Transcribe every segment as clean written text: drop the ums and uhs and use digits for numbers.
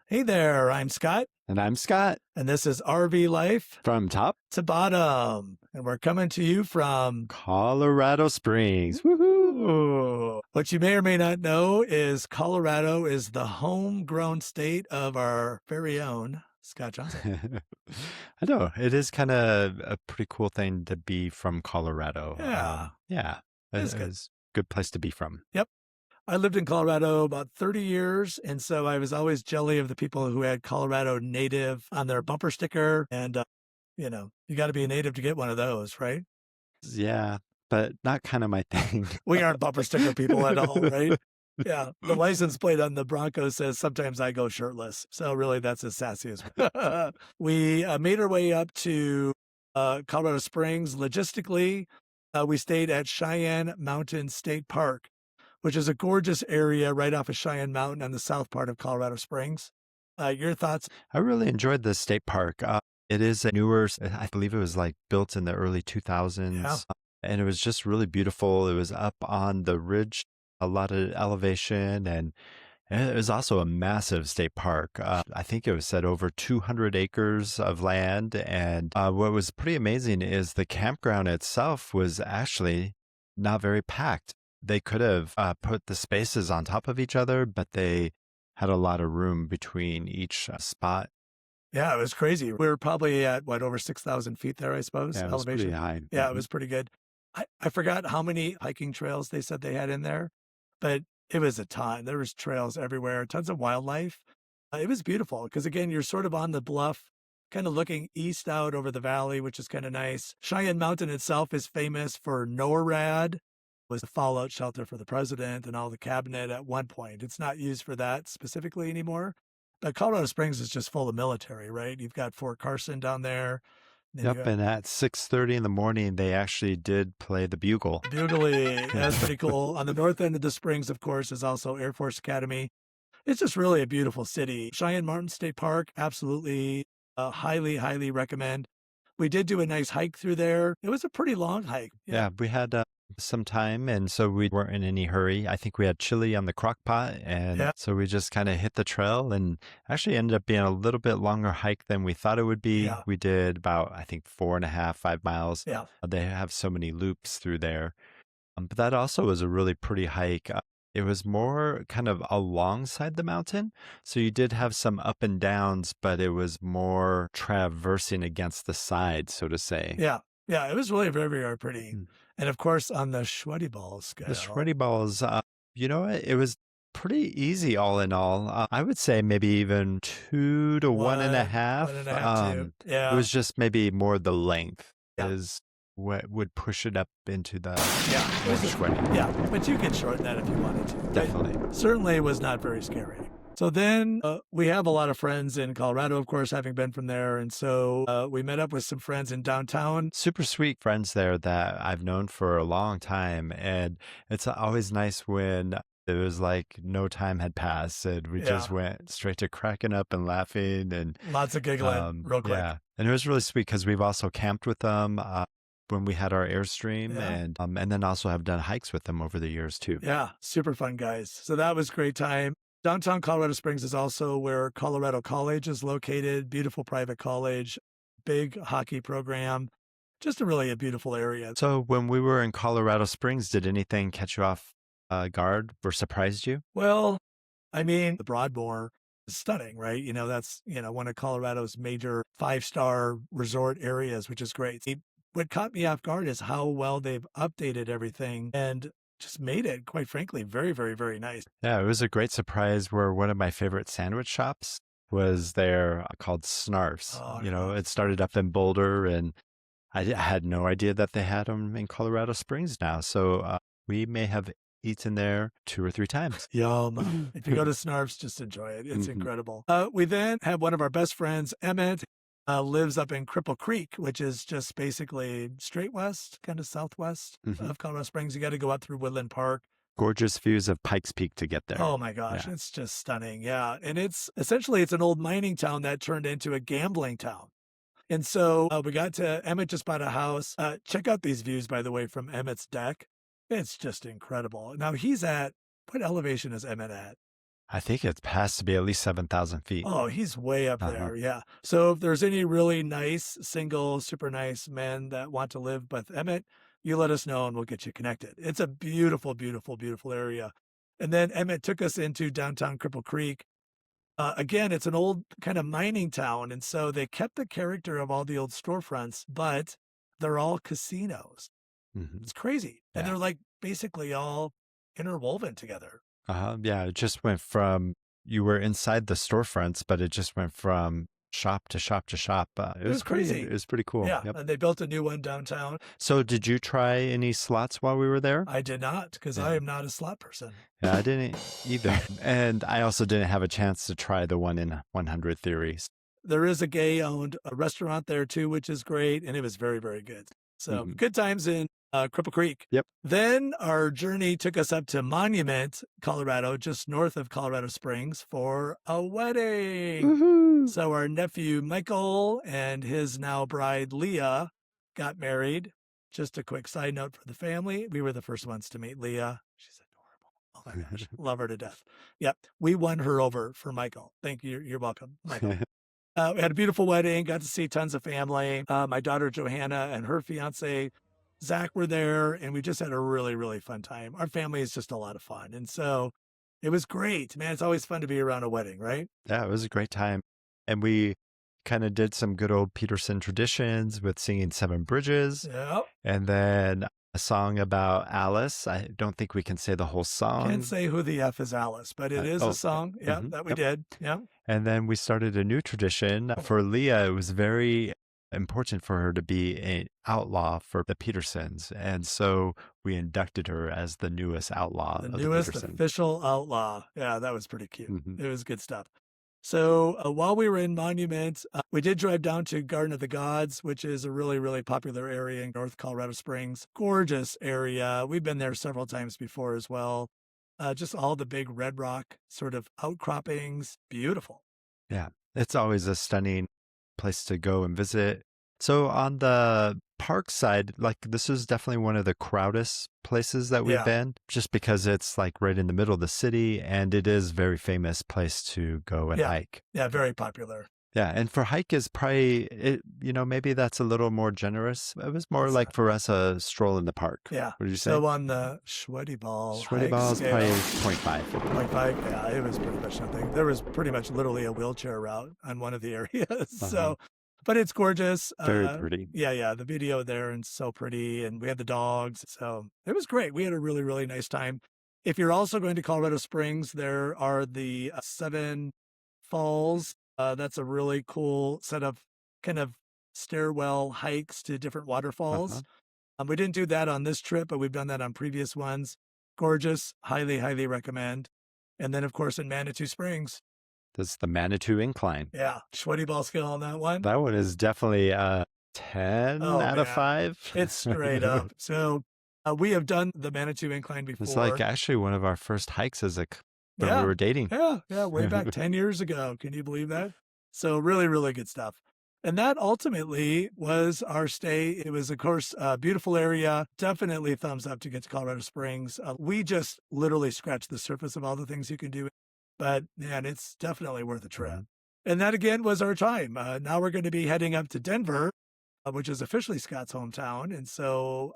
Hey there, I'm Scott, And I'm Scott and this is RV Life from Top to Bottom, and we're coming to you from Colorado Springs. Woohoo! What you may or may not know is Colorado is the homegrown state of our very own Scott Johnson. I know it is kind of a pretty cool thing to be from Colorado. Yeah, Yeah, it's good. it's a good place to be from. Yep. I lived in Colorado about 30 years, and so I was always jelly of the people who had Colorado native on their bumper sticker. And, you got to be a native to get one of those, right? Yeah, but not kind of my thing. We aren't bumper sticker people at all, right? Yeah. The license plate on the Bronco says sometimes I go shirtless. So really, that's as sassy as we made our way up to Colorado Springs. Logistically, we stayed at Cheyenne Mountain State Park, which is a gorgeous area right off of Cheyenne Mountain on the south part of Colorado Springs. Your thoughts? I really enjoyed the state park. It is a newer, I believe it was like built in the early Yeah. 2000s, and it was just really beautiful. It was up on the ridge, a lot of elevation, and it was also a massive state park. I think it was said over 200 acres of land. And what was pretty amazing is the campground itself was actually not very packed. They could have put the spaces on top of each other, but they had a lot of room between each spot. Yeah, it was crazy. We were probably at what, over 6,000 feet there, I suppose, Yeah, it was pretty elevation. high. Yeah, it was pretty good. I forgot how many hiking trails they said they had in there, but it was a ton. There was trails everywhere, tons of wildlife. It was beautiful because again, you're sort of on the bluff, kind of looking east out over the valley, which is kind of nice. Cheyenne Mountain itself is famous for NORAD, was the fallout shelter for the president and all the cabinet at one point. It's not used for that specifically anymore. But Colorado Springs is just full of military, right? You've got Fort Carson down there. Then you Yep, have and at 6:30 in the morning, they actually did play the bugle. Bugly. That's pretty cool. On the north end of the Springs, of course, is also Air Force Academy. It's just really a beautiful city. Cheyenne Mountain State Park, absolutely, highly, highly recommend. We did do a nice hike through there. It was a pretty long hike. Yeah. Yeah, we had some time, and so we weren't in any hurry. I think we had chili on the crock pot, and Yeah. so we just kind of hit the trail and actually ended up being a little bit longer hike than we thought it would be. Yeah. We did about, I think, 4.5, 5 miles. Yeah. They have so many loops through there. But that also was a really pretty hike. It was more kind of alongside the mountain. So you did have some up and downs, but it was more traversing against the side, so to say. Yeah. Yeah. It was really very, very pretty. Mm. And of course, on the sweaty balls The scale. sweaty balls, you know what? It was pretty easy all in all. I would say maybe even 2 to one and a One and half. a half, two. It Yeah. was just maybe more the length Yeah. is what would push it up into the Yeah. It more was sweaty. yeah. But you could shorten that if you wanted to. But Definitely. certainly it was not very scary. So then we have a lot of friends in Colorado, of course, having been from there. And so we met up with some friends in downtown. Super sweet friends there that I've known for a long time. And it's always nice when it was like no time had passed and we just Yeah. went straight to cracking up and laughing. And Lots of giggling real quick. yeah, and it was really sweet because we've also camped with them when we had our Airstream, Yeah. and then also have done hikes with them over the years too. Yeah. Super fun guys. So that was a great time. Downtown Colorado Springs is also where Colorado College is located. Beautiful private college, big hockey program. Just a beautiful area. So when we were in Colorado Springs, did anything catch you off guard or surprised you? Well, I mean, the Broadmoor is stunning, right? That's, one of Colorado's major 5-star resort areas, which is great. What caught me off guard is how well they've updated everything and just made it, quite frankly, very, very, very nice. Yeah, it was a great surprise where one of my favorite sandwich shops was there called Snarf's. Oh, You know, God. it started up in Boulder, and I had no idea that they had them in Colorado Springs now. So we may have eaten there 2 or 3 times. Yum. If you go to Snarf's, just enjoy it. It's Mhm. incredible. We then have one of our best friends, Emmett, lives up in Cripple Creek, which is just basically straight west, kind of southwest Mhm. of Colorado Springs. You got to go up through Woodland Park. Gorgeous views of Pikes Peak to get there. Oh my gosh, Yeah. it's just stunning. Yeah. And it's essentially it's an old mining town that turned into a gambling town. And so we got to Emmett just bought a house. Check out these views, by the way, from Emmett's deck. It's just incredible. Now he's at what elevation is Emmett at? I think it has to be at least 7,000 feet. Oh, he's way up Uh-huh. there. Yeah. So if there's any really nice, single, super nice men that want to live with Emmett, you let us know and we'll get you connected. It's a beautiful, beautiful, beautiful area. And then Emmett took us into downtown Cripple Creek. Again, it's an old kind of mining town. And so they kept the character of all the old storefronts, but they're all casinos. Mhm. It's crazy. And Yeah. they're like basically all interwoven together. Uh-huh. Yeah, it just went from you were inside the storefronts, but it just went from shop to shop to shop. It was It crazy. was pretty cool. Yeah. Yep. And they built a new one downtown. So did you try any slots while we were there? I did not because I Yeah. am not a slot person. Yeah, I didn't either. And I also didn't have a chance to try the one in 100 Theories. There is a gay owned a restaurant there too, which is great. And it was very, very good. So Mhm. good times in Cripple Creek. Yep. Then our journey took us up to Monument, Colorado, just north of Colorado Springs for a wedding. Woohoo! So our nephew Michael and his now bride Leah got married. Just a quick side note for the family. We were the first ones to meet Leah. She's adorable. Oh my gosh. Love her to death. Yep. We won her over for Michael. Thank you. You're welcome, Michael. We had a beautiful wedding, got to see tons of family. My daughter Johanna and her fiance Zach were there, and we just had a really, really fun time. Our family is just a lot of fun. And so it was great. Man, it's always fun to be around a wedding, right? Yeah, it was a great time. And we kind of did some good old Peterson traditions with singing Seven Bridges Yep. and then a song about Alice. I don't think we can say the whole Can't song. say who the F is Alice, but it is a song. Yeah, mhm, that we yep. did. Yeah. And then we started a new tradition. For Leah, it was very important for her to be an outlaw for the Petersons. And so we inducted her as the newest outlaw The of the newest Petersons. official outlaw. Yeah, that was pretty cute. Mhm. It was good stuff. So while we were in Monument, we did drive down to Garden of the Gods, which is a really, really popular area in North Colorado Springs. Gorgeous area. We've been there several times before as well. Just all the big red rock sort of outcroppings. Beautiful. Yeah, it's always a stunning place to go and visit. So on the park side, like this is definitely one of the crowdest places that we've Yeah. been, just because it's like right in the middle of the city and it is very famous place to go and Yeah. hike. Yeah. Very popular. Yeah, and for hike is probably it, maybe that's a little more generous. It was more It's like for us a stroll in the park. Yeah. What did you say? So on the sweaty ball Sweaty hike ball is scale, probably 0.5. 0.5, yeah, it was pretty much nothing. There was pretty much literally a wheelchair route on one of the areas. Uh-huh. So, but it's gorgeous. Very pretty. Yeah, yeah, the video there and so pretty, and we had the dogs. So it was great. We had a really, really nice time. If you're also going to Colorado Springs, there are the Seven Falls. That's a really cool set of kind of stairwell hikes to different waterfalls. Uh-huh. We didn't do that on this trip, but we've done that on previous ones. Gorgeous. Highly, highly recommend. And then, of course, in Manitou Springs. That's the Manitou Incline. Yeah. Sweaty ball scale on that one. That one is definitely a 10 Oh, out of man. 5. It's straight up. So we have done the Manitou Incline before. It's like actually one of our first hikes as when Yeah. we were dating. Yeah. Way back 10 years ago. Can you believe that? So really, really good stuff. And that ultimately was our stay. It was, of course, a beautiful area. Definitely thumbs up to get to Colorado Springs. We just literally scratched the surface of all the things you can do. But man, it's definitely worth a trip. Mhm. And that again was our time. Now we're going to be heading up to Denver, which is officially Scott's hometown. And so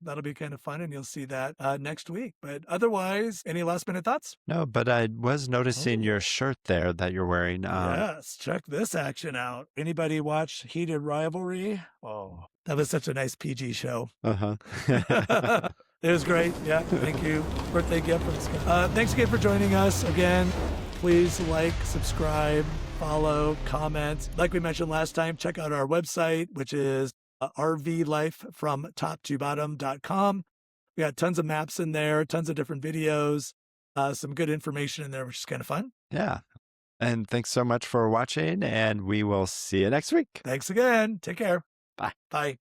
that'll be kind of fun. And you'll see that next week. But otherwise, any last minute thoughts? No, but I was noticing Oh. your shirt there that you're wearing. Yes, check this action out. Anybody watch Heated Rivalry? Oh, that was such a nice PG show. Uh-huh. It was great. Yeah, thank you. Birthday gift from Scott. Thanks again for joining us. Again, please like, subscribe, follow, comment. Like we mentioned last time, check out our website, which is rvlifefromtoptobottom.com. We got tons of maps in there, tons of different videos, some good information in there, which is kind of fun. Yeah. And thanks so much for watching, and we will see you next week. Thanks again. Take care. Bye. Bye.